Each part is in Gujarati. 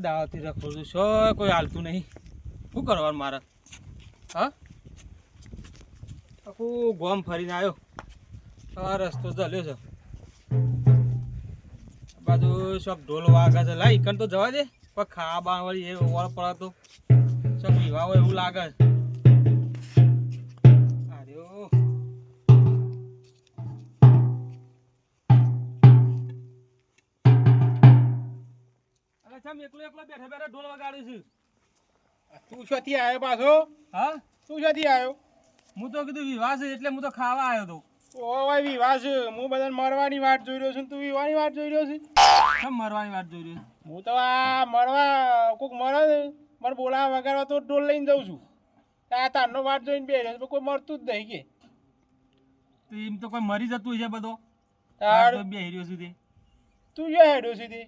દાવતી રખું છું શો કોઈ હાલતું નહીં શું કરવાનું મારે હા આખું ગોમ ફરીને આવ્યો આ રસ્તો ચાલ્યો છે બાજુ શોખ ઢોલ વાગે છે લાઈ કન તો જવા દે કોઈ ખાવા બાવળી એ વળ પડે તો શોખ વિવાહ હોય એવું લાગે આર્યો અરે ચમ એકલો બેઠા બેઠા ઢોલ વગાડું છું તું શોથી આવ્યો પાછો હા તું શોથી આવ્યો હું તો કીધું વિવાહ છે એટલે હું તો ખાવા આવ્યો તો ઓય વિવાહ છે હું બધાને મરવાની વાટ જોઈ રહ્યો છું તું વિવાહની વાટ જોઈ રહ્યો છે કેમ મરવાની વાત જોઈ રહ્યો હું તો આ મરવા કોઈક મરે ને મને બોલાવા વગાડવા તો ઢોલ લઈને જઉં છું આ તારનો વાટ જોઈને બે રહ્યો કોઈ મરતું જ નહીં કે તો એમ તો કોઈ મરી જતું છે બધો તાર બે હીરો સુધી તું જો હેડ્યો સીધી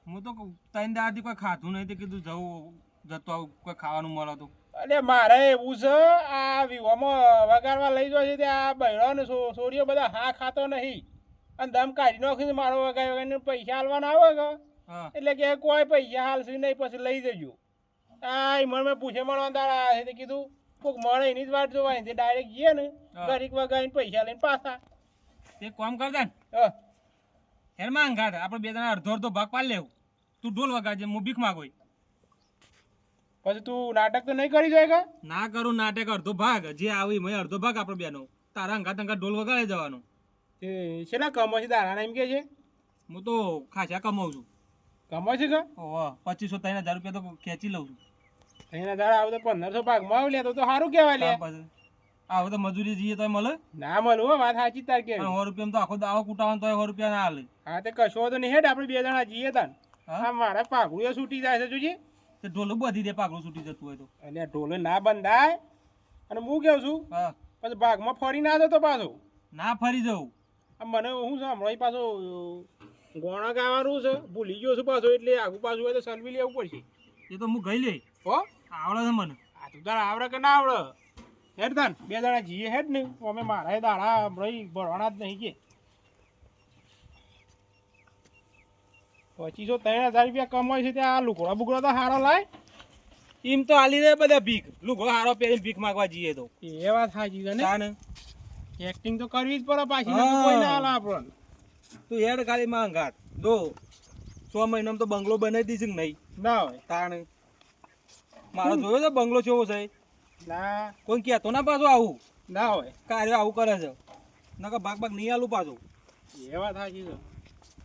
હું તો ત્રણ દાડાથી કોઈ ખાધું નહીં તે કીધું જવું જતો આવું કોઈ ખાવાનું મળે તો અરે મારે એવું છે આ વિવાહમાં વગાડવા લઈ જાય છે ત્યાં બહેરો ને છોડીઓ બધા હા ખાતો નહીં અને દમ કાઢી નાખીને મારો વગાડીને પૈસા હાલવાના આવે કે હા એટલે કે કોઈ પૈસા હાલશે નહીં પછી લઈ જજો આ મને મેં પૂછે મળવા તારા આવે છે કીધું કોઈક મળે એની જ વાટ જોવાની તે ડાયરેક્ટ જઈએ ને ઘડીક વગાડીને પૈસા લઈને પાછા તે કામ કરતા ને હેર માંગ ઘાટ આપણે બે જણા અડધો અડધો ભાગ પાડી લેવું તું ઢોલ વગાડજે હું ભીખ માગો પછી તું નાટક તો નહીં કરી જાય કે ના કરું નાટક અડધો ભાગ જે આવી મેં અડધો ભાગ આપણે બેનો તારા અંગાત અંગાત ઢોલ વગાડે જવાનું તે શેના કમો છે તારા એમ કે છે હું તો ખાસા કમાઉં છું કમો છે કે ઓહો 2500-3000 રૂપિયા તો ખેંચી લઉં છું એના તારા આવે તો 1500 ભાગમાં આવી લે તો સારું કહેવાય લે પછી આવો તો મજૂરી જઈએ તો મળે ના મળે હો વાત સાચી તાર કે 100 રૂપિયા તો આખો દાવો કુટાવાનો તો 100 રૂપિયા ના હાલે હા તે કશો તો નહીં હેડ આપણે બે જણા જઈએ તાન હા મારા પાઘડું છૂટી જાય છે જોજી તે ઢોલો બધી દે પાગલું છૂટી જતું હોય તો એટલે ઢોલે ના બંધાય અને હું કેવું છું હા પછી ભાગમાં ફરી ના જતો પાછો ના ફરી જવું મને હું છે હમણાં પાછો ગોણા ગાવાનું છે ભૂલી ગયો છું પાછો એટલે આગું પાછું હોય તો સલવી લેવું પડશે એ તો હું ગઈ લે હો આવડે છે મને આ તું તારે આવડે કે ના આવડે હેડ તાન બે જણા જઈએ હેડ ને અમે મારા દાડા હમણાં ભરવાના જ નહીં કે 2500-3000 રૂપિયા કમાય છે ત્યાં લુકડો બુકડો તો સારો લાય એમ તો આલી દે બધા ભીખ લુગડો હારો પહેરીને ભીખ માંગવા જઈએ તો એ વાત સાચી છે ને તાને એક્ટિંગ તો કરવી જ પડે પાછી કોઈ ના હાલે આપણને તું હેડ ખાલી માંગાત દો 100 મહિનામાં તો બંગલો બનાવી દીધી કે નહીં ના હોય તાણે મારો જોયો તો બંગલો કેવો છે ના કોઈ કહેતો ના પાછો આવું ના હોય કાર્ય આવું કરે છે નકર ભાગ ભાગ નહીં આલું પાછું એ વાત સાચી છે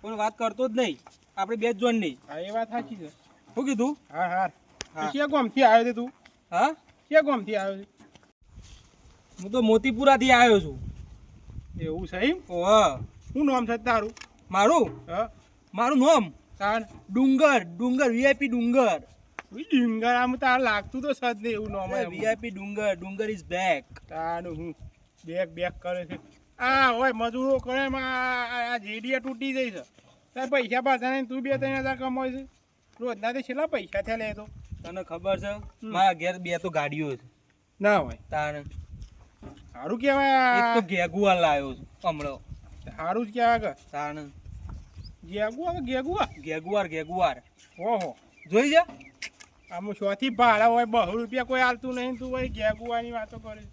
કોઈ વાત કરતો જ નહીં આપણે બે જ જોડ નહીં હા એ વાત સાચી છે શું કીધું હા હા હા. ક્યાં ગામથી આવ્યો છે તું હા ક્યાં ગામથી આવ્યો છે હું તો મોતીપુરાથી આવ્યો છું એવું છે એમ ઓહ શું નામ છે તારું મારું હા મારું નામ તાર ડુંગર વીઆઈપી ડુંગર ડુંગર આમ તાર લાગતું તો સદ નહીં એવું નામ વીઆઈપી ડુંગર ઇઝ બેક તારું હું બેક કરે છે આ હોય મજૂરો કરે આ જેડીયા તૂટી જાય છે તાર પૈસા પાછા નહીં તું 2-3000 કમાય છે રોજના તો છેલ્લા પૈસા થયા લે તો તને ખબર છે મારા ઘેર બે તો ગાડીઓ છે ના હોય તારે સારું કહેવાય એક તો ગેગુઆર લાવ્યો છું હમણાં સારું જ કહેવાય કે તારે ગેગુઆર ઓહો જોઈ જા આમ શોથી ભાડા હોય 200 રૂપિયા કોઈ હાલતું નહીં તું ભાઈ ગેગુવાની વાતો કરે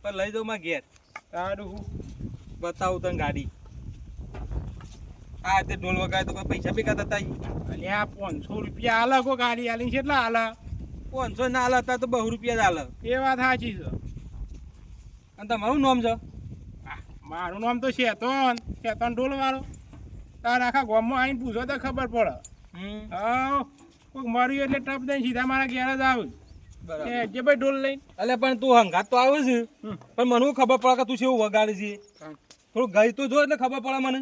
પણ લઈ જાઉં મારા ઘેર તારું હું બતાવું તને ગાડી આ તે ઢોલ વગાડે તો કોઈ પૈસા ભેગા થતા એટલે આ 500 રૂપિયા હાલે કો ગાડી હાલીને કેટલા હાલે 500 ના હાલ હતા તો 200 રૂપિયા જ હાલ એ વાત સાચી છે અને તમારું નામ છે મારું નામ તો શેતન ઢોલ વાળો તાર આખા ગામમાં આવીને પૂછો તો ખબર પડે હા કોઈક મર્યું એટલે ટપ દઈને સીધા મારા ઘેર જ આવે બરાબર જે ભાઈ ઢોલ લઈને એટલે પણ તું હંગાત તો આવે છે પણ મને ખબર પડે કે તું શું વગાડે છે થોડું ગઈ તો જો એટલે ખબર પડે મને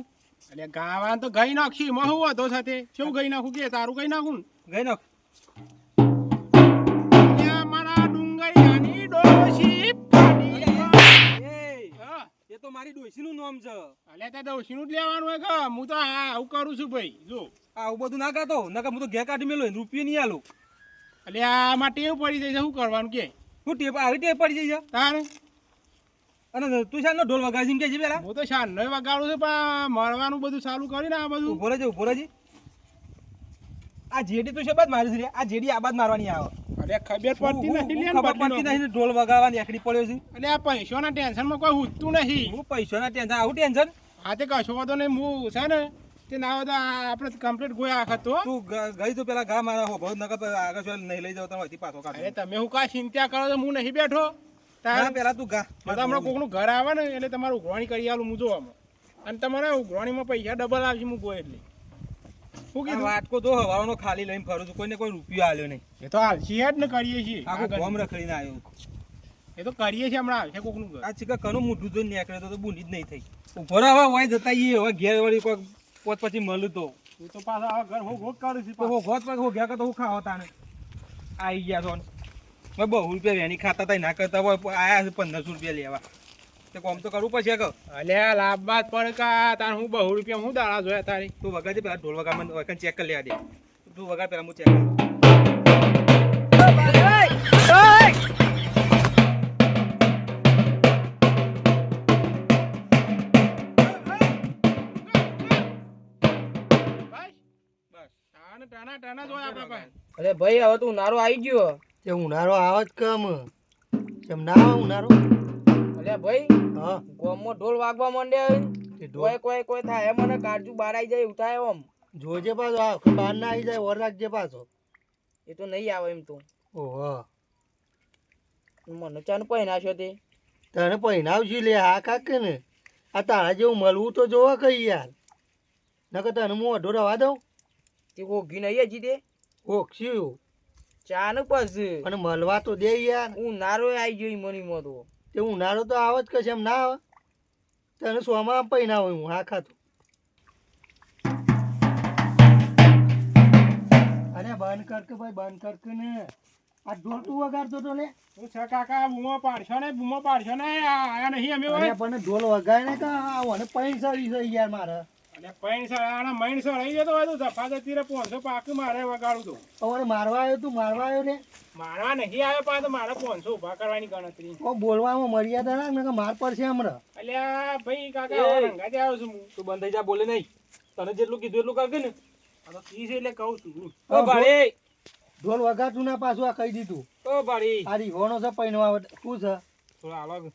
એટલે ગાવાનું તો ગઈ નાખી એમાં શું હતો સાથે શું ગઈ નાખું કે તારું ગઈ નાખું ગઈ નાખ મારા ડુંગરિયાની ડોશી એ તો મારી ડોશીનું નામ છે અલે તે ડોશીનું જ લેવાનું હોય કે હું તો આવું કરું છું ભાઈ જો આવું બધું ના કરતો નકર હું તો ઘેર કાઢી મેલો રૂપિયા નહીં આલું એટલે આમાં ટેવ પડી જાય છે શું કરવાનું કે હું ટેપ આવી ટેપ પડી જાય છે તારે અને તું શાનો ઢોલ વગાડી એમ કે છે પેલા હું તો શાનનો વગાડું છું પણ મરવાનું બધું ચાલુ કરીને આ બધું ઉભો રહેજે આ આ જેડી તું શેબાદ મારી છે આ જેડી આબાદ મારવાની આવે અરે ખબર પડતી નથી લે ખબર પડતી નહીં ઢોલ વગાડવાની એકડી પડ્યો છે એટલે આ પૈસાના ટેન્શનમાં કોઈ ઉઠતું નહીં હું પૈસાના ટેન્શન આવું ટેન્શન આ તે કશો વાંધો નહીં હું છે ને તે ના હોય તો આપણે કમ્પ્લીટ ગોયા આખા તો તું ગઈ તો પેલા ઘા મારા હોભો નકર આગળ નહીં લઈ જાવ તો અહીંથી પાછો કાઢો અરે તમે હું કાંઈ ચિંતા કરો તો હું નહીં બેઠો ના પેલા તું ઘા હમણાં કોકનું ઘર આવે ને એટલે તમારું ઉઘરાણી કરી આલું હું જોવામાં અને તમારે ઉઘરાણીમાં પૈસા ડબલ આવશે હું ગો એટલે શું કીધું વાટકો તો હવાનો ખાલી લઈને ફરું છું કોઈને કોઈ રૂપિયો આલ્યો નહીં એ તો હાલશી જ ને કરીએ છીએ આખું ગોમ રખડીને આવ્યો એ તો કરીએ છીએ હમણાં આવશે કોકનું ઘર આ ચીકા કનું મોઢું જોઈને નીકળે તો બુંદી જ નહીં થઈ ઉભો હવે હોય જતા હવે ઘેર વળી કોઈ પોત પછી મળ્યું તો તું તો પાછા હવે ઘર હું ભોગ કરું છું તો ઘોત પર હો ગયા કે તો હું ખાવા તાને આવી ગયા છો મેં 2 રૂપિયા વેણી ખાતા તા ના કરતા હોય આયા છે 1500 રૂપિયા લેવા તો કોમ તો કરવું પડશે કે અલ્યા લાભ બાદ પડે કા તાર હું 2 રૂપિયા હું દાડા જોયા તારી તું વગાડજે પેલા ઢોલ વગા મને વગા ચેક કરી લેવા દે તું વગાડ પેલા હું ચેક કરું અરે ભાઈ હવે તો ઉનાળો આવી ગયો તે ઉનાળો આવે જ કમ કેમ ના આવે ઉનાળો અરે ભાઈ હા ગોમમાં ઢોલ વાગવા માંડ્યા તે ઢોલ કોઈ થાય મને કાળજુ બહાર આવી જાય ઉઠાય આમ જોજે પાછો આ બહાર ના આવી જાય ઓર રાખજે પાછો એ તો નહીં આવે એમ તો ઓહો મને ચાનું પહેરાશો તે તને પહેરાવશું લે હા કાકે ને આ તારા જેવું મળવું તો જોવા કઈ યાર નકર તને હું અઢો રવા દઉં તે હોગી નહીં હજી તે ઓક્ષ્યું ચાનું પછી અને મળવા તો દે યાર ઉનાળો આવી ગયો મનીમાં તો તે ઉનાળો તો આવે જ કશે એમ ના આવે તને સોમાં પહેરાવ હું હા ખાતું અરે બંધ કર કે ભાઈ બંધ કર કે ને આ ઢોલ તું વગાડતો તો લે હું છે કાકા બૂમો પાડશો ને આયા નહીં અમે અરે પણ ઢોલ વગાડે ને કા આને પૈસાડી છે યાર મારે અને પૈસા આના મહિનસો રહી જતો હોય તો જફા તીરે 500 પાક મારે વગાડું તો હવે મારવા આવ્યો લે મારવા નહીં આવ્યો પાછો મારે 500 ઉભા કરવાની ગણતરી ઓ બોલવામાં મર્યાદા રાખ ને કે માર પડશે હમણાં અલ્યા ભાઈ કાકા રંગા આવ્યો છું હું તું બંધ થઈ જા બોલે નહીં તને જેટલું કીધું એટલું કરજે ને આ તો 30 એટલે કહું છું ઓ ભાડી ઢોલ વગાડતું ના પાછું આ કહી દીધું ઓ ભાડી આ રીહોનો છે પૈણવા શું છે થોડા આલોગ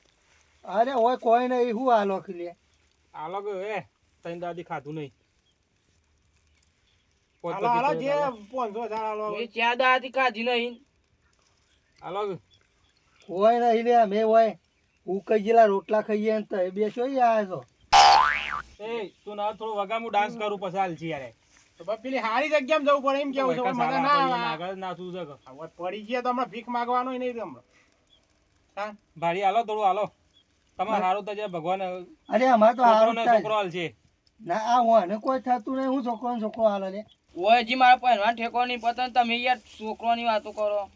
અરે ઓય કોઈ નહીં શું આ લોક લે આલોગ એ તઈ દાદી ખાધું નહીં હાલો હાલો જે 500 હાલો એ ચાર દાથી ખાધી નહીં આલોગ કોઈ નહીં લે અમે હોય હું કઈ જેલા રોટલા ખાઈએ ને તો બેસો આવ્યા છો એ તું ના થોડું વગા હું ડાન્સ કરું પછી હાલ છી યાર તો પેલી હારી જગ્યામાં જવું પડે એમ કેવું છે મને ના આગળ ના શું છે હવે પડી ગયા તો હમણાં ભીખ માંગવાનો નહીં હમણાં હા ભાડી હાલો થોડું હાલો તમારે સારું તો જે ભગવાન અરે અમારે તો હારું છોકરો થાય છોકરો હાલ છે ના આ હોય કોઈ થતું નહીં હું છોકરો હાલ લે ઓય હજી મારા પહેરવાનો ઠેકો નહીં પતન તમે યાર છોકરોની વાતો કરો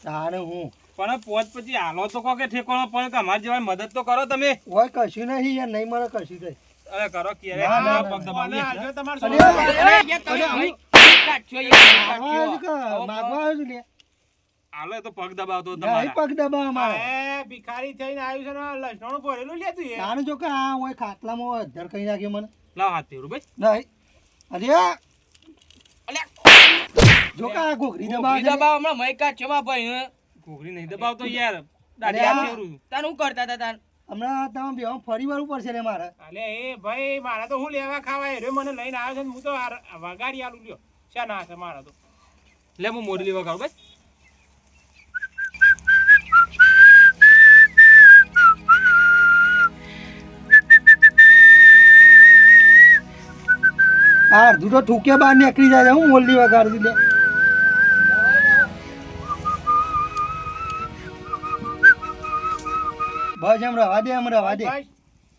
તારે હું પણ પોત પછી હાલો તો કહો કે ઠેકોનો પણ કે અમારી જેવા મદદ તો કરો તમે હોય કશું નહીં યાર નહીં મળે કશું કઈ અરે કરો કે ના, ના, પગ દબાવી હાલજો તમારે અરે, છોકરો. માગવા આવ્યો છું લે હાલો એ તો પગ દબાવતો નહીં તમારા પગ દબાવ અમારે એ ભિખારી થઈને આવ્યું છે ને લસણું ભરેલું લેતું એ તારે જો કે આ હોય ખાટલામાં અધર કઈ નાખ્યો મને લાવ હાથ ફેરું ભાઈ નહીં અરે જો કે આ ઘોઘરી દબાવ છે ને. દબાવ હમણાં મય કાઢ્યો માં ભાઈ ઘોઘરી નહીં દબાવતો યાર દાદી અરે, હાથ ફેરું તાન હું કરતા હતા તાન હમણાં તમે બેવા ફરી વાળું પડશે ને મારે અલે એ ભાઈ મારા તો હું લેવા ખાવા એ મને લઈને આવ્યો છે ને હું તો વગાડી આલું લ્યો શા ના છે મારા તો લે હું મોરલી વગાડું ભાઈ આ અડધું તો ઠૂકે બહાર નીકળી જાય હું મોરલી વગાડતી લે બસ એમ રવા દે ભાઈ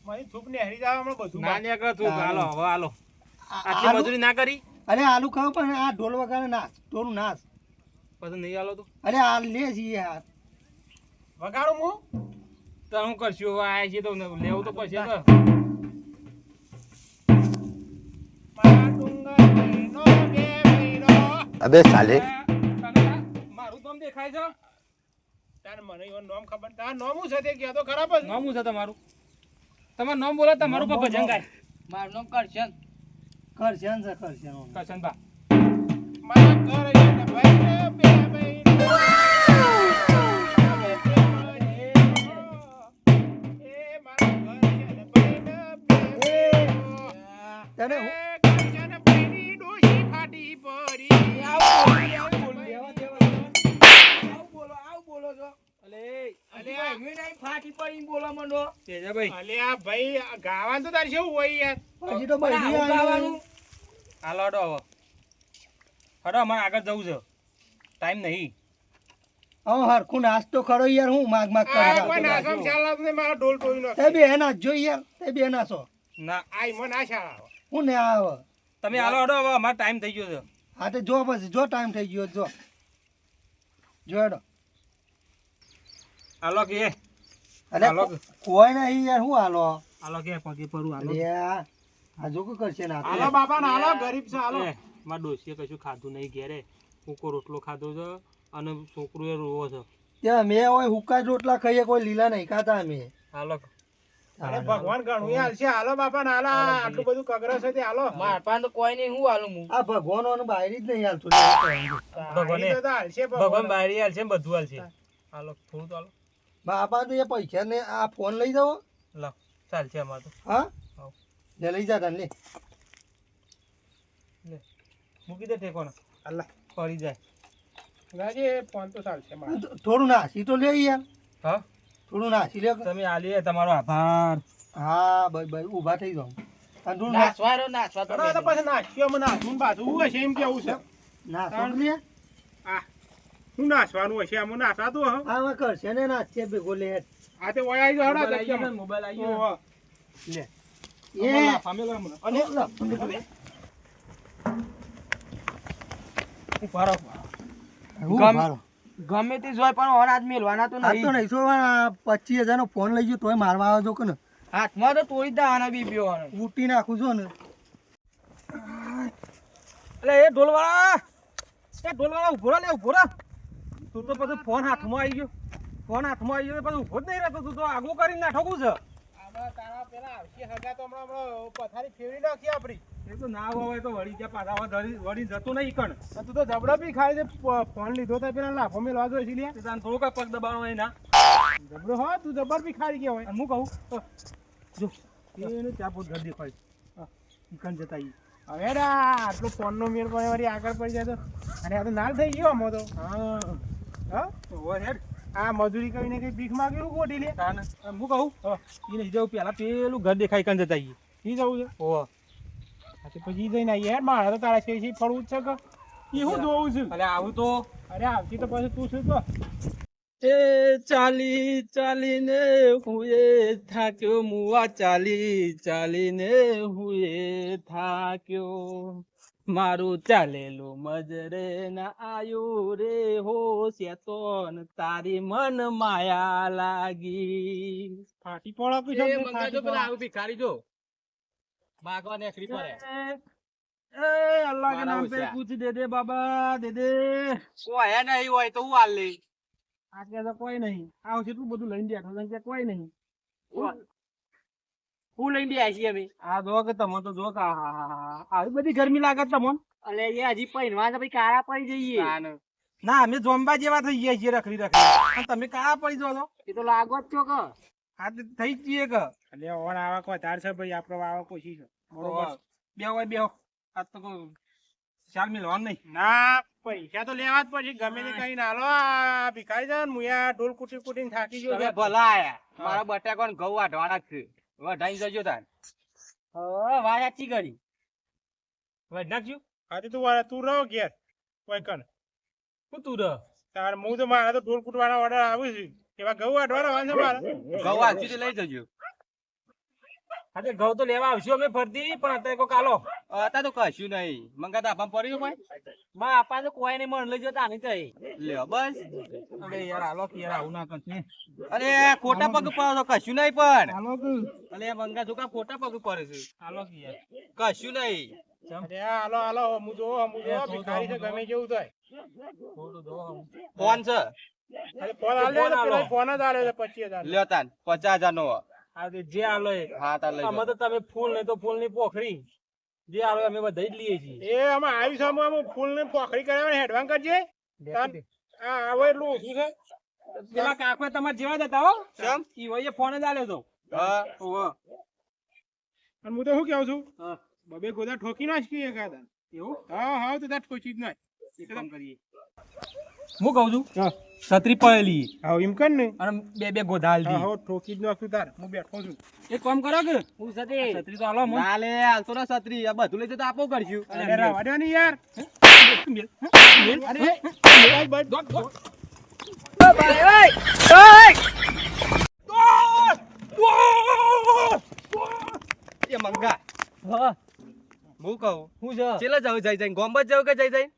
મારી થૂપ ને હરી જાવ હમણાં બધું ના ને તું હાલો હવે હાલો આટલી આલુ- મજૂરી ના કરી અરે આલુ ખાવ પણ આ ઢોલ વગાડે નાચ ઢોલ નાચ પછી નહીં હાલો તો અરે આ લે છીએ યાર વગાડું હું તો હું કરશું હવે આયા છીએ તો લેવું તો પછી તો મારા ડુંગર બેનો બે બેનો अबे साले મારું નામ દેખાય છે તાર મને એનું નામ ખબર તાર નામ શું છે તે કહેતો ખરાબ જ નામ શું છે તમારું તમારું નામ બોલો તમારું પર ભજન ગાય મારું નામ કરશન કરશન છે કરશન કરશનબા મારા ઘર કરીને બોલો મંડો તેજાભાઈ અલ્યા ભાઈ આ ગાવાનું તો તારે કેવું હોય યાર હજી તો બૈરી આવું આવી ગાવાનું હાલો હડો હવે હડો અમારે આગળ જવું છે ટાઈમ નહીં હવે હરખું નાસ્તો ખરો યાર હું માગ માગ આ કરી કોઈ નાસમ ખ્યાલ આવતો નહીં, મારો ઢોલ તોડી તે નાખ્યો. બે નાચજો યાર તે બે નાચો ના આઈ મને ના ખ્યાલ આવે. હું ને આવે તમે હાલો હડો હવે અમારે ટાઈમ થઈ ગયો છે હા તે જો પછી જો ટાઈમ થઈ ગયો જો જોડો હાલો કે અરે હાલો. કોઈ નહીં યાર હું હાલો હાલો કે પગે પરું હાલો અરે આ જો શું કરશે ના હાલો બાપા ને હાલો, ગરીબ છે હાલો. મારા ડોશીએ કશું ખાધું નહીં ઘેરે હુકો રોટલો ખાધો છે અને છોકરો એ રોવો છે ત્યાં મેં હોય હુકા જ રોટલા ખાઈએ કોઈ લીલા નહીં ખાતા અમે હાલો અરે ભગવાન ઘણું ય હાલશે. હાલો બાપા ને હાલો, આટલું બધું કગરસ છે તે હાલો. માર પાસે તો કોઈ નહીં હું હાલું હું આ ભગવાન બાયરી જ નહીં હાલતું ભગવાને તો હાલશે ભગવાન ભગવાન. બારી હાલ છે ને બધું હાલ છે હાલો થોડું તો હાલો બાપા તો એ પૈસા ને આ ફોન લઈ જાઓ લાવ ચાલ છે અમારે તો હા હાવ. લે લઈ જા તને લે મૂકી દે ટેકોને અલ્લા પડી જાય રાજે ફોન તો ચાલશે મારે. થોડું નાસી તો લે યાર હા થોડું નાસી લે તમે આલીએ તમારો આભાર હા ભાઈ ભાઈ ઊભા થઈ જાઓ અને થોડું નાસ નાચવા રહ્યો નાચવા તો અરે તો પછી નાચ્યો મને નાચવું પાછું હશે એમ કેવું છે. નાસો લે આ શું નાચવાનું હશે આમ નાચાતું હશે. આમાં કરશે ને નાચશે ભેગો લે આ તે વય આવી જાવ મોબાઈલ આઈ ગયો ને, હડા મોબાઈલ આઈ ગયો ઓહો. લે એ ફામેલો હમણાં અને ઉભા રહો. હું ગમ- મારો ગમે તે જોય પણ અનાજ મેલવાના તો આ તો નહીં નહીં સો 25,000 નો ફોન લઈ ગયો તોય મારવા આવે જો કે ને હાથમાં તો તોડી દેવાના બી પીવાનો ઉટી નાખું છો ને અલે એ ઢોલવાળા ઉભો રહો લે ઉભો રહો તું તો પછી ફોન હાથમાં આવી ગયો પછી ઉભો જ નહીં રહેતો તું તો આગું કરીને નાઠોકું છે આમાં તારા પેલા આવશે હગા તો હમણાં પથારી ફેરવી નાખી આપણી. એ તો ના હોય તો વળી ગયા પાછા વળી જતો નહીં કણ તું તો જબડો બી ખાય છે. ફોન લીધો તો પેલા લાફો મેલવા જોઈએ છે લ્યા. તે તાન થોડું કઈ પગ દબાણો હોય ના જબડો હો તું જબર બી ખાઈ ગયા હોય. અને હું કહું જો એને ચા પોત ઘર દેખાય કણ જતા ઈ હવે રા આટલો ફોનનો મેળ પડે વળી આગળ પડી જાય તો અને આ તો નાલ થઈ ગયો આમાં તો. હા હા હોય હેડ આ મજૂરી કરીને કઈ ભીખ માંગ્યું ગોટી લે. તાન અને હું કહું ઈ નહીં જવું પેલા પેલું ઘર દેખાય કણ જતા ઈ ઈ જવું છે. ઓહ હા તો પછી ઈ જઈને આવીએ યાર. મારે તો તારા છે ફરવું જ છે કે ઈ હું જોવું છું. અલે આવું તો અરે આવતી તો પછી તું શું તો એ ચાલી ચાલીને હુએ થાક્યો મુવા ચાલીને હુએ થાક્યો મારું ચાલેલું મજરે ના આયુ રે હો શેતોન તારી મન માયા લાગી ફાટી પડો કે છે ફાટી પડો. ભિખારી જો માગવા નેકરી પડે એ અલ્લાહ કે મારા નામ पे ઓછા. कुछ दे दे बाबा दे दे કોઈ હે નહીં હોય તો હું હાલ લે आज के तो कोई नहीं आओ કેટલું બધું લઈને બેઠો છે કે કોઈ નહીં હું લઈને બે આવીએ અમે આ જો કે તમે તો જો કે આવી બધી ગરમી લાગે તમને અલે એ હજી પહેરવા તો ભાઈ કાળા પડી જઈએ ના અમે જોંબા જેવા થઈ ગયા છીએ રખડી અને તમે કાળા પડી જો છો એ તો લાગો જ છો કે આ તો થઈ જ જઈએ કે એટલે ઓણ આવક વધારે છે ભાઈ આપણો આવક ઓછી છે. બરોબર. બે હોય બે આ તો કોઈ ચાલ મિલવાનું નહીં ના પૈસા તો લેવા જ પછી ગમે તે કઈ ના લો. આ ભિખારી છે ને મુયા ઢોલ કુટી કુટીને થાકી ગયો તમે છે. ભલા આયા મારા બટાકા ને ઘઉં વાઢવાના જ છે વઢાઈ જજો તાન વાત સાચી કરી વઢ નાખજો આજે તું રહો ઘેર કોઈ કણ શું તું રહ તાર હું તો મારા તો ઢોલ કુટવાના ઓર્ડર આવું છે એવા ઘઉં અઢવાના વાંધો છે મારે. ઘઉં વાંચી તો લઈ જજો હા ઘઉં તો લેવા આવશું અમે ફરતી પણ અત્યારે કોઈ કાલો અત્યારે તો કશું નહીં મંગાતા આપા પડ્યું કોઈ બા આપા તો કોઈ નહીં મન લઈ જતા આની તઈ લ્યો બસ અરે યાર હાલો કે યાર આવું ના કરશે અરે ખોટા પગ પડો તો કશું નહીં પણ હાલો કે અલે મંગા છોકરા ખોટા પગ પડે છે હાલો કે યાર કશું નહીં અરે હાલો હાલો હું જો ભિખારી છે ગમે જેવું થાય. થોડું જો ફોન છે અરે ફોન આલે ફોન તો આલો. પેલા ફોન જ આલે છે 25,000. લ્યો તાન 50,000 નો આ જે હાલો એ હા તાર લઈ આમાં જાઓ. તો તમે ફૂલ નહીં તો ફૂલ ની પોખરી જે આવે અમે બધા જ લઈએ છીએ એ આમાં આવી છે આમાં ફૂલ ને પોખરી કરાવે હેડવાન કરજે. આ આવે એટલું ઓછું છે. પેલા કાકો તમારે જેવા જ હતા હો કેમ? ઈ વયે ફોન જ આલ્યો તો હા અને હું તો શું કેવું છું હા. બબે ગોદા ઠોકી નાખી એકાદા. એવું હા હા તો તાર ઠોકી જ નાખ. એક કામ કરીએ હું કહું છું છત્રી પડેલી હા એમ કર ને અને બે બે ગોધાલ હા હો ઠોકી જ નાખું તાર હું બેઠો છું એક કામ કરો કે હું સતી છત્રી તો હાલો મને ના લે હાલતો ના છત્રી આ બધું લઈ જતો આપો કરશું અરે રહેવા દો ને યાર અરે બસ દોડ, દોડ. એ મંગા હા હું કહું હું છે ચેલા જાવ જાય જાય ગોમ્બત જાવ કે જાય જાય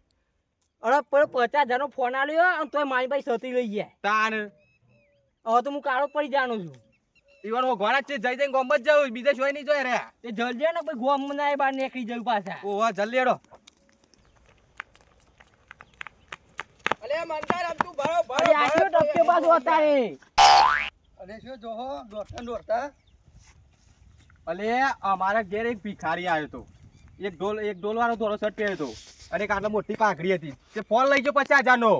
અરે પણ 50,000 નો ફોન આલ્યો અને તોય મારી પાસે છત્રી લઈ ગયા તાન હવે તો હું કાળો પડી જાણું છું ઈવન હું ઘોડા છે જાય જાય ગોમ્બત જાવ બીજા જોઈ નહીં જોય રે એ જલ્દી ને ભાઈ ગોમ ના બહાર નીકળી જવું પાછા ઓવા જલ્દી હેડો અલે મંગા આમ તું ભરો અરે આટલો ટપકે પાછો અતારે અરે શું જોહો દોડતા દોડતા અલે અમારા ઘેર એક ભિખારી આવ્યો તો એક ઢોલ વાળો ધોળો શર્ટ પહેર્યો તો અને એક આટલા મોટી પાઘડી હતી તે ફોન લઈ ગયો 50,000 નો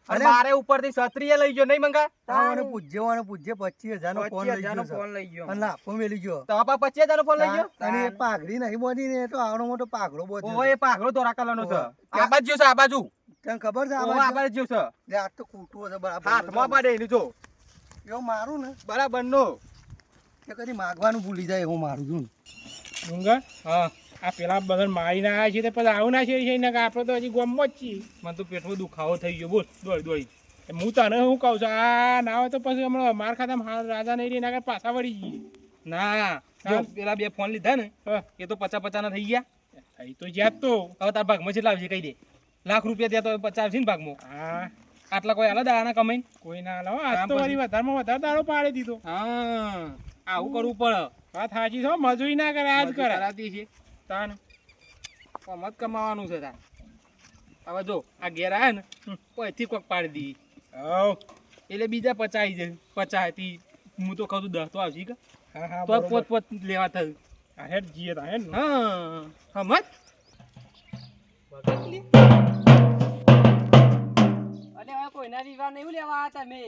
અને અરે! મારે ઉપરથી છત્રીએ લઈ ગયો નહીં મંગા તારે પૂજ્ય 25,000 નો ફોન લઈ ગયો ફોન લઈ ગયો અને લાફો મેલી ગયો તો આપા 25,000 નો ફોન લઈ ગયો અને એ પાઘડી નહીં બોધી ને એ તો આવડો મોટો પાઘડો બોધી ઓહો એ પાઘડો ધોળા કલરનો છે ઓહો. આ બાજુ છે આ બાજુ તને ખબર છે ઓહો આ બાજુ છે લે આ તો કૂટવો છે બરાબર હાથમાં પડે એનું જો એવું મારું ને બરાબર નો કે કદી માગવાનું ભૂલી જાય હું મારું છું ડુંગર હા આ પેલા બધા મારીને આવ્યા છે તે પછી આવું ના છે ને કે આપણે તો હજી ગોમમાં જ છીએ મને તો પેટમાં દુખાવો થઈ ગયો બોલ દોડ દોડ હું તને શું કહું છું આ ના હોય તો પછી હમણાં માર ખાતા રાજા નહીં રહી ના પાછા વળી જઈએ ના જો પેલા બે ફોન લીધા ને હા, એ તો 50 ના થઈ ગયા થઈ તો જ્યાં તો હવે તાર ભાગમાં કેટલા આવશે કહી દે લાખ રૂપિયા ત્યાં તો 50 આવશે ને ભાગમાં હા આટલા કોઈ આલા દાણા કમાઈને કોઈ ના લાવો આજ કામ તો પછી. વળી વધારમાં વધારે દાડો પાડી દીધો હા આવું કરવું પડે વાત સાચી છે મજૂરી ના કરે આજ કરે કરાતી છે તાન મત કમાવાનું છે તાર હવે જો આ ઘેર આયા ને કોઈથી કોક પાડી દી હવ એટલે બીજા 50 આવી જાય 50 હતી હું તો કહું 10 તો આવશે કે હા હા તો પોત પોત લેવા થયું આ હેડ જીએ તા હેડ ને. હા મત અલે હવે કોઈના વિવાહ નહીં લેવા હતા મે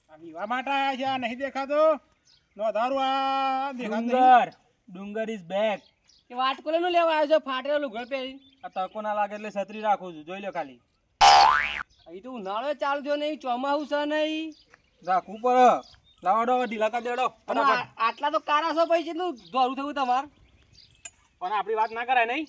આ વિવાહ માટે આયા છે આ નહીં દેખાતો નો ધારું આ દેખાતો નહીં. ડુંગર ડુંગર ઇઝ બેક કે વાટ કોલે નું લેવા આવ્યો છે ફાટેલો લુગડો પહેરી આ તડકો ના લાગે એટલે છત્રી રાખું છું જોઈ લો ખાલી અહીં તો ઉનાળો ચાલુ થયો નહીં ચોમાસું છે નહીં રાખવું પડે લાવાડો હવે ઢીલા કરી દેડો અને આટલા તો કારા છો પછી કેટલું દોરું થયું તમાર પણ આપણી વાત ના કરાય નહીં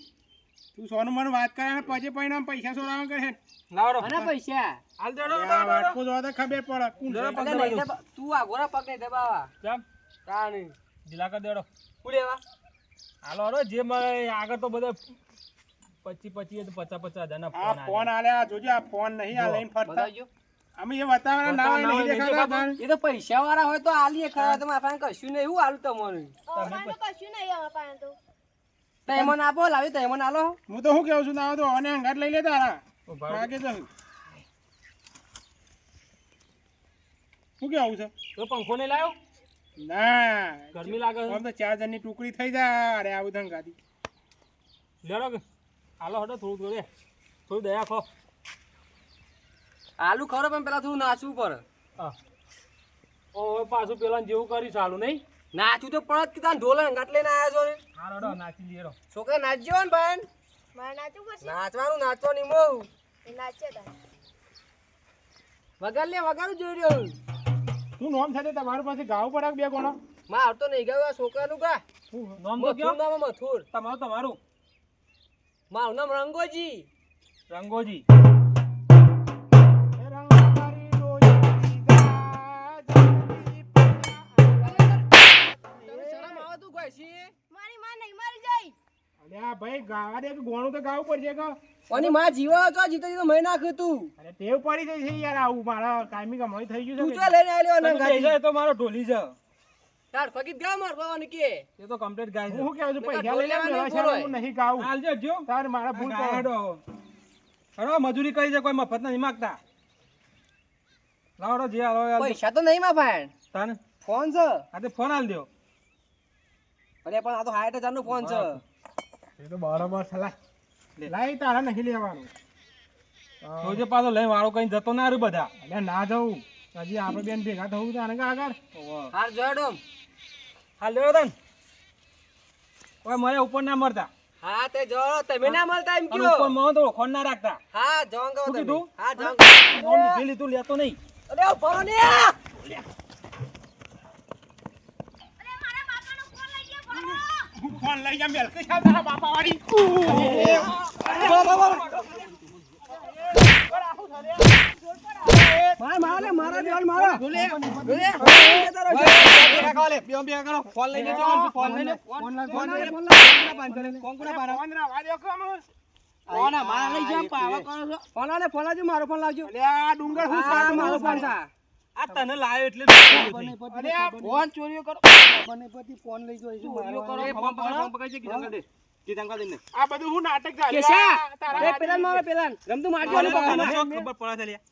તું સોનું મને વાત કરે ને પછી પરિણામ પૈસા સોરાવા કરે હેડ. લાવાડો અને પૈસા હાલ દેડો આ વાટકો જોવા તો ખબર પડે કોણ છે. પગ અલે દબાવી નહીં દઉં. દબા- તું આ ગોરા પગ નહીં દબાવા કેમ તાણી ઢીલા કરી દેડો શું લેવા હાલો હરો જે મળે આગળ તો બધા 25 તો 50,000 ના આ ફોન આલ્યા જોજે આ ફોન નહીં આ લઈને ફરતા બતાવજો અમે એ બતાવવાના ના હોય નહીં દેખાતા તાન. એ તો પૈસા વાળા હોય તો આલીએ ખરા તો મારા પાસે કશું નહીં એવું આલું તમને તૈમન આપો લાવી તૈમન આલો હું તો શું કેવું છું ના તો અને અંગાટ લઈ લે તારા માગે તો શું કેવું છે તો પંખો નહીં લાવ્યો ના ગરમી લાગે છે આમ તો 4 જણની ટુકડી થઈ જાય અરે આવું ધંગાતી લેડો કે હાલો હડો થોડું થોડું થોડું દયા ખો આલુ ખરો પણ પેલા થોડું નાચવું પડે હા ઓ પાછું પેલા જેવું કર્યું ચાલુ નહીં નાચવું તો પડત કે તાન ઢોલ અંગાટ લઈને આયા છો ને હાલો હડો નાચી લઈએ હડો છોકરા નાચજો ને ભાઈ નાચવાનું નાચવાની મો વગાડ લે વગાડું જોઈ રહ્યો શું નોમ સાથે તમારી પાસે ગાવ પડે બે કોણો માં આવતો નહીં ગયો આ છોકરાનું કા નામ તો કયો મથુર નામ મથુર તમારું મારું નામ રંગોજી રંગોજી એ રંગવારી ડોલી દીધા, જલ્દી તને શરમ આવે તું ગોયસી અલ્યા ભાઈ ગાવા દે કે ગોણું તો ગાવું પડશે કે ઓની માં જીવો હતો જીતો જીતો મહી નાખ્યું તું અરે ટેવ પડી ગઈ છે યાર આવું મારા કાયમી કમાઈ થઈ ગયું તું છે ચો લઈને આલ્યો તમે ને ગાડી બેસા એ તો મારો ઢોલી છે તાર ફકીત ગા માર બાવાની કે એ તો કમ્પ્લીટ ગાય હું છે શું કેવું છું પૈસા લઈ લે ઢોલ લેવાની વ્યવસાય બોલો. હું નહીં ગાવું હાલજો જો તાર મારા ભૂલ ગાય પડે. હડો હડો મજૂરી કરી છે કોઈ મફત નહીં માગતા લાવડો જે હાલો પૈસા તો નહીં માં ભાઈ તાને ફોન છે આ તે ફોન હાલ દો અરે પણ આ તો 60,000 નું ફોન છે એ તો બરાબર છે લાઈ તારા નહીં લેવાનું જોજે પાછો લઈને વાળો કઈ જતો ના રહ્યું બધા એટલે ના જવું હજી આપણે બેન ભેગા થવું તારે કે આગળ હાર જોડો હાલ દેવો તન કોઈ મરે ઉપર ના મરતા હા તે જો તમે ના મળતા એમ અને કયો ઉપર મોં તો ઓળખોણ ના રાખતા હા જોંગ શું તમે કીધું? હા જોંગ નોમ લીધે લીધું લેતો નહીં અરે ઉભો ને હું ફોન લઈ જા મેલ કે તારા બાપા વાળી મારા દેવાલ મારો ઢોલે ફોન લઈ લેજો ફોન લઈ લે ફોન મારો ફોન લાવજો અલે આ ડુંગર હું સાથ મારો ફોન છે આ તને લાયો એટલે અલે આ ફોન ચોરીઓ કરો ફોન લઈ જો ચોરીઓ કરો ફોન પકડજે કીધું દે કીધું દે ને આ બધું હું નાટક ચાલે કેશા તારા પેલા મારો પેલા રમતું મારજો તને ને ખબર પડે છે લ્યા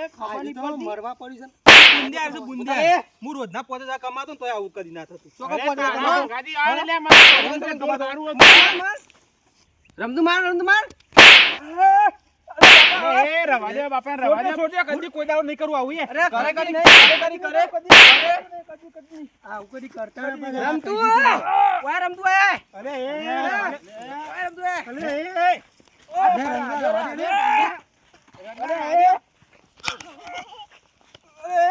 ખબર નહીં પડતી મરવા પડી છે બુંદિયા છે બુંદિયા હું રોજના 5000 કમાતો ને તોય આવું કદી ના થતું અરે તારા ગાડી આવે લે મારું દારૂ રમતું માર એ રવા દે બાપા રવા દે છોટ્યા કદી કોઈ દાવ નહીં કરવું આવું યાર અરે કરે આ ઉકડી કરતા રમતું ઓય રમતું એ અરે એ ઓય રમતું એ અરે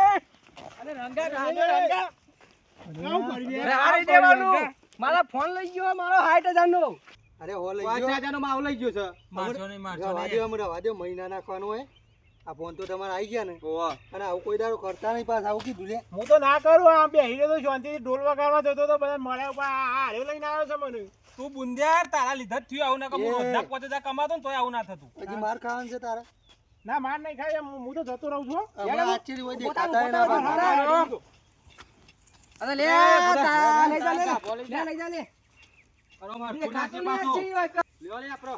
અરે રંગા કામ કરી દે હારી દેવાનું મારા ફોન લઈ ગયો મારો 60000 નો અરે હો લઈ 5000 નો માવ લઈ ગયો છે મારશો નહીં મારશો રવા નહીં દે રવા દે મહિના નાખવાનું હોય આ ફોન તો તમારે આવી ગયા ને અને આવું કોઈ દાડો કરતા નહીં પાછા આવું કીધું લે હું તો ના કરું આ બે હીરો તો શાંતિથી ઢોલ વગાડવા જતો તો બધા મળ્યા ઉપર આ હારે લઈને આવ્યો છે મને તું બુંદિયા તારા લીધા જ થયું આવું ના કમ એ. રોજના 5000 કમાતો ને તોય આવું ના થતું હજી માર ખાવાનું છે તારા ના માર નહીં ખાય હું તો જતો રહું છું હમણાં આચરી હોય દેખાતા ય ના પાછા. અરે લે લઈ જા લે કરો માર ખાતું ખાતું નહીં પાછો આછી હોય. લ્યો લે આપરો